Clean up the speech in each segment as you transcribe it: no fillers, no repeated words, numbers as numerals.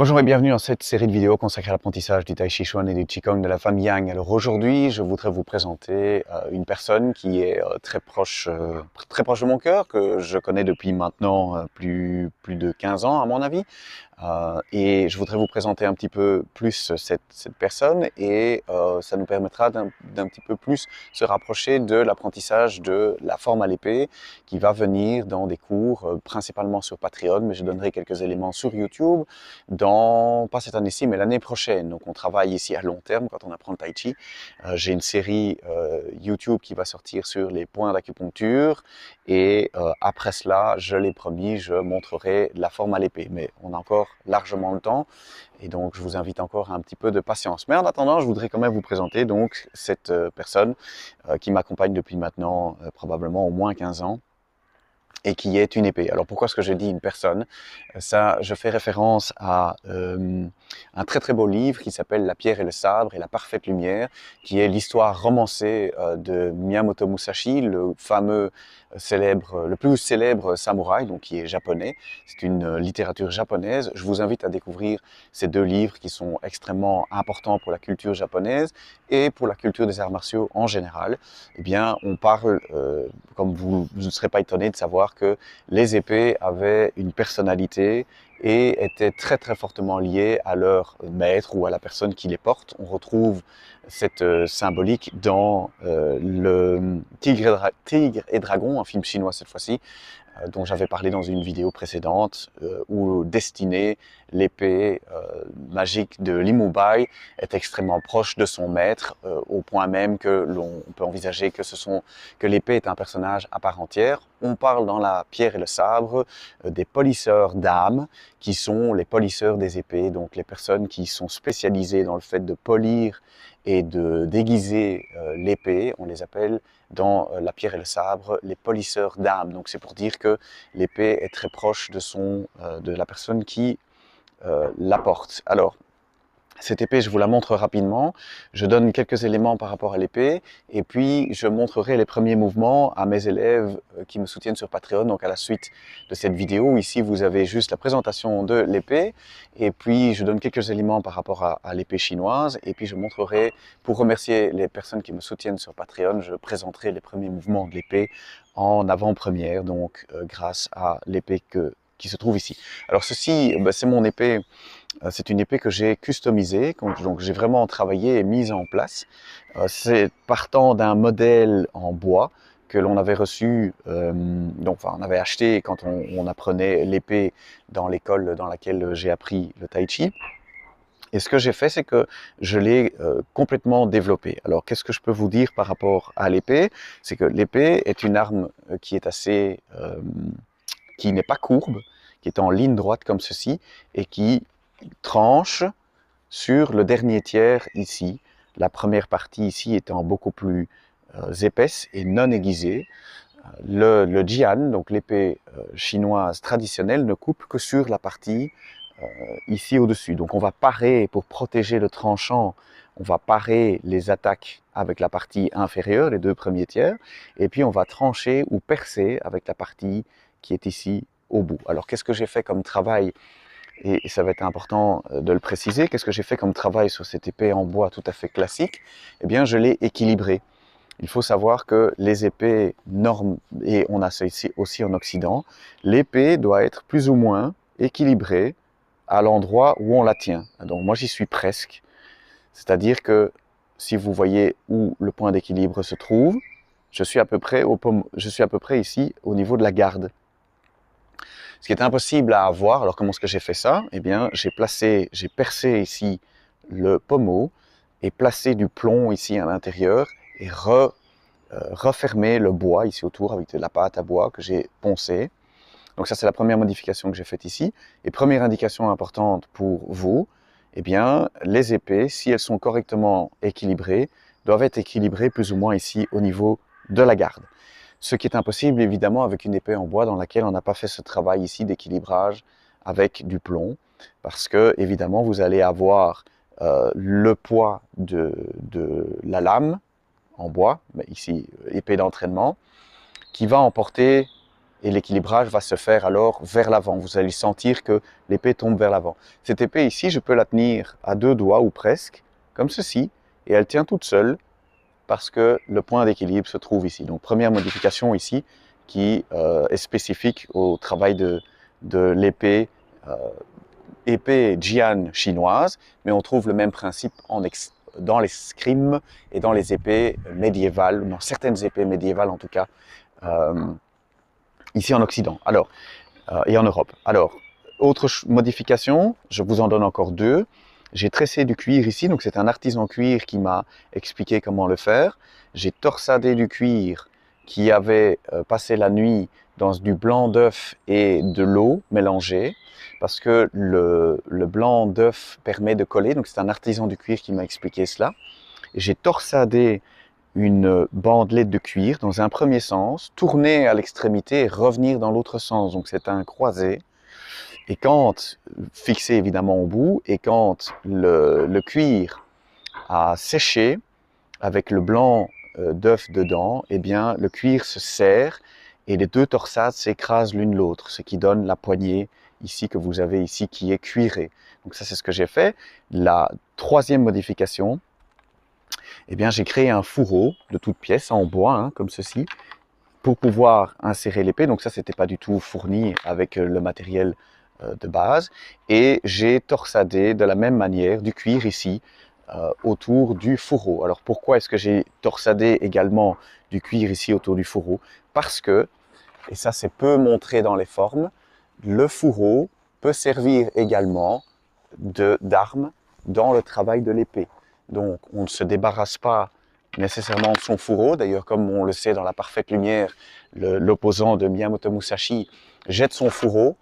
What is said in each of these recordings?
Bonjour et bienvenue dans cette série de vidéos consacrée à l'apprentissage du Tai Chi Chuan et du Qigong de la famille Yang. Alors aujourd'hui, je voudrais vous présenter une personne qui est très proche de mon cœur, que je connais depuis maintenant plus de 15 ans à mon avis. Et je voudrais vous présenter un petit peu plus cette personne et ça nous permettra d'un petit peu plus se rapprocher de l'apprentissage de la forme à l'épée qui va venir dans des cours principalement sur Patreon, mais je donnerai quelques éléments sur YouTube pas cette année-ci, mais l'année prochaine. Donc on travaille ici à long terme quand on apprend le Tai Chi. J'ai une série YouTube qui va sortir sur les points d'acupuncture et après cela, je l'ai promis, je montrerai la forme à l'épée. Mais on a encore largement le temps et donc je vous invite encore à un petit peu de patience. Mais en attendant, je voudrais quand même vous présenter donc cette personne qui m'accompagne depuis maintenant probablement au moins 15 ans et qui est une épée. Alors pourquoi est-ce que je dis une personne? Ça, je fais référence à un très très beau livre qui s'appelle La pierre et le sabre et la parfaite lumière, qui est l'histoire romancée de Miyamoto Musashi, le fameux le plus célèbre samouraï, donc qui est japonais. C'est une littérature japonaise. Je vous invite à découvrir ces deux livres qui sont extrêmement importants pour la culture japonaise et pour la culture des arts martiaux en général. Eh bien, on parle, comme vous ne serez pas étonné de savoir que les épées avaient une personnalité et étaient très très fortement liées à leur maître ou à la personne qui les porte. On retrouve cette symbolique dans le Tigre et Dragon, un film chinois cette fois-ci, dont j'avais parlé dans une vidéo précédente, où Destiné, l'épée magique de Li Mubai, est extrêmement proche de son maître, au point même que l'on peut envisager que l'épée est un personnage à part entière. On parle dans La pierre et le sabre des polisseurs d'âmes, qui sont les polisseurs des épées, donc les personnes qui sont spécialisées dans le fait de polir et de déguiser l'épée. On les appelle dans La pierre et le sabre les polisseurs d'âme. Donc c'est pour dire que l'épée est très proche de la personne qui la porte. Alors, cette épée, je vous la montre rapidement. Je donne quelques éléments par rapport à l'épée et puis je montrerai les premiers mouvements à mes élèves qui me soutiennent sur Patreon. Donc à la suite de cette vidéo, ici vous avez juste la présentation de l'épée et puis je donne quelques éléments par rapport à l'épée chinoise et puis je montrerai, pour remercier les personnes qui me soutiennent sur Patreon, je présenterai les premiers mouvements de l'épée en avant-première, donc grâce à l'épée qui se trouve ici. Alors ceci, c'est mon épée. C'est une épée que j'ai customisée, donc j'ai vraiment travaillé et mise en place. C'est partant d'un modèle en bois que l'on avait reçu, on avait acheté quand on apprenait l'épée dans l'école dans laquelle j'ai appris le Tai Chi. Et ce que j'ai fait, c'est que je l'ai complètement développé. Alors, qu'est-ce que je peux vous dire par rapport à l'épée? C'est que l'épée est une arme qui est qui n'est pas courbe, qui est en ligne droite comme ceci, et qui tranche sur le dernier tiers ici, la première partie ici étant beaucoup plus épaisse et non aiguisée. Le jian, donc l'épée chinoise traditionnelle, ne coupe que sur la partie ici au-dessus. Donc on va parer, pour protéger le tranchant, on va parer les attaques avec la partie inférieure, les deux premiers tiers, et puis on va trancher ou percer avec la partie qui est ici au bout. Alors qu'est-ce que j'ai fait comme travail? Et ça va être important de le préciser. Qu'est-ce que j'ai fait comme travail sur cette épée en bois tout à fait classique? Eh bien, je l'ai équilibrée. Il faut savoir que les épées normes, et on a ça ici aussi en Occident, l'épée doit être plus ou moins équilibrée à l'endroit où on la tient. Donc moi, j'y suis presque. C'est-à-dire que si vous voyez où le point d'équilibre se trouve, je suis à peu près ici au niveau de la garde. Ce qui est impossible à avoir, alors comment est-ce que j'ai fait ça? Eh bien, j'ai percé ici le pommeau et placé du plomb ici à l'intérieur et refermé le bois ici autour avec de la pâte à bois que j'ai poncée. Donc ça, c'est la première modification que j'ai faite ici. Et première indication importante pour vous, eh bien, les épées, si elles sont correctement équilibrées, doivent être équilibrées plus ou moins ici au niveau de la garde. Ce qui est impossible évidemment avec une épée en bois dans laquelle on n'a pas fait ce travail ici d'équilibrage avec du plomb, parce que évidemment vous allez avoir le poids de la lame en bois, mais ici épée d'entraînement, qui va emporter et l'équilibrage va se faire alors vers l'avant. Vous allez sentir que l'épée tombe vers l'avant. Cette épée ici, je peux la tenir à 2 doigts ou presque, comme ceci, et elle tient toute seule parce que le point d'équilibre se trouve ici. Donc première modification ici qui est spécifique au travail de l'épée épée Jian chinoise, mais on trouve le même principe dans les scrims et dans les épées médiévales, dans certaines épées médiévales en tout cas, ici en Occident et en Europe. Alors, autre modification, je vous en donne encore 2. J'ai tressé du cuir ici, donc c'est un artisan cuir qui m'a expliqué comment le faire. J'ai torsadé du cuir qui avait passé la nuit dans du blanc d'œuf et de l'eau mélangée, parce que le blanc d'œuf permet de coller, donc c'est un artisan du cuir qui m'a expliqué cela. J'ai torsadé une bandelette de cuir dans un premier sens, tourner à l'extrémité et revenir dans l'autre sens, donc c'est un croisé. Et quand, fixé évidemment au bout, et quand le cuir a séché avec le blanc d'œuf dedans, eh bien le cuir se serre et les 2 torsades s'écrasent l'une l'autre, ce qui donne la poignée ici que vous avez ici qui est cuirée. Donc ça c'est ce que j'ai fait. La 3e modification, eh bien j'ai créé un fourreau de toutes pièces en bois, hein, comme ceci, pour pouvoir insérer l'épée. Donc ça c'était pas du tout fourni avec le matériel de base, et j'ai torsadé de la même manière du cuir ici autour du fourreau. Alors pourquoi est-ce que j'ai torsadé également du cuir ici autour du fourreau? Parce que, et ça c'est peu montré dans les formes, le fourreau peut servir également d'arme dans le travail de l'épée. Donc on ne se débarrasse pas nécessairement de son fourreau. D'ailleurs, comme on le sait dans La Parfaite Lumière, l'opposant de Miyamoto Musashi jette son fourreau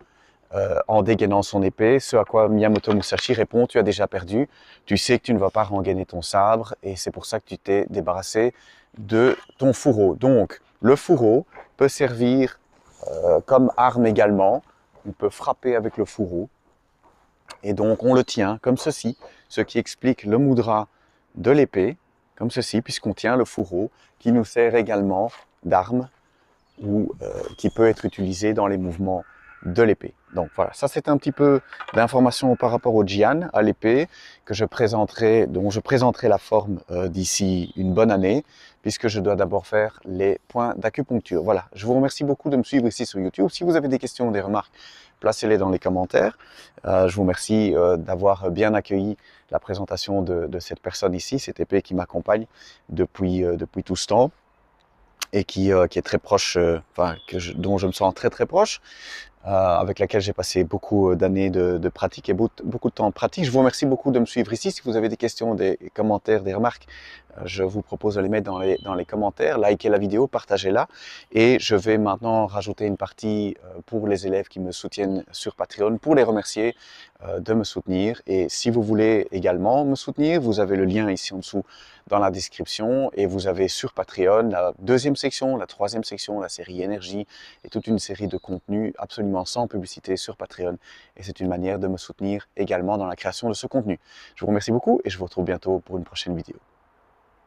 en dégainant son épée, ce à quoi Miyamoto Musashi répond: tu as déjà perdu, tu sais que tu ne vas pas rengainer ton sabre, et c'est pour ça que tu t'es débarrassé de ton fourreau. Donc, le fourreau peut servir comme arme également, on peut frapper avec le fourreau, et donc on le tient comme ceci, ce qui explique le mudra de l'épée, comme ceci, puisqu'on tient le fourreau, qui nous sert également d'arme, ou qui peut être utilisé dans les mouvements de l'épée. Donc voilà, ça c'est un petit peu d'informations par rapport au Jian, à l'épée, dont je présenterai la forme d'ici une bonne année, puisque je dois d'abord faire les points d'acupuncture. Voilà, je vous remercie beaucoup de me suivre ici sur YouTube. Si vous avez des questions ou des remarques, placez-les dans les commentaires. Je vous remercie d'avoir bien accueilli la présentation de cette personne ici, cette épée qui m'accompagne depuis tout ce temps, et qui est très proche, dont je me sens très très proche, avec laquelle j'ai passé beaucoup d'années de pratique et beaucoup de temps de pratique. Je vous remercie beaucoup de me suivre ici. Si vous avez des questions, des commentaires, des remarques, je vous propose de les mettre dans les commentaires. Likez la vidéo, partagez-la. Et je vais maintenant rajouter une partie pour les élèves qui me soutiennent sur Patreon, pour les remercier de me soutenir. Et si vous voulez également me soutenir, vous avez le lien ici en dessous dans la description, et vous avez sur Patreon la 2e section, la 3e section, la série énergie, et toute une série de contenus absolument sans publicité sur Patreon, et c'est une manière de me soutenir également dans la création de ce contenu. Je vous remercie beaucoup et je vous retrouve bientôt pour une prochaine vidéo.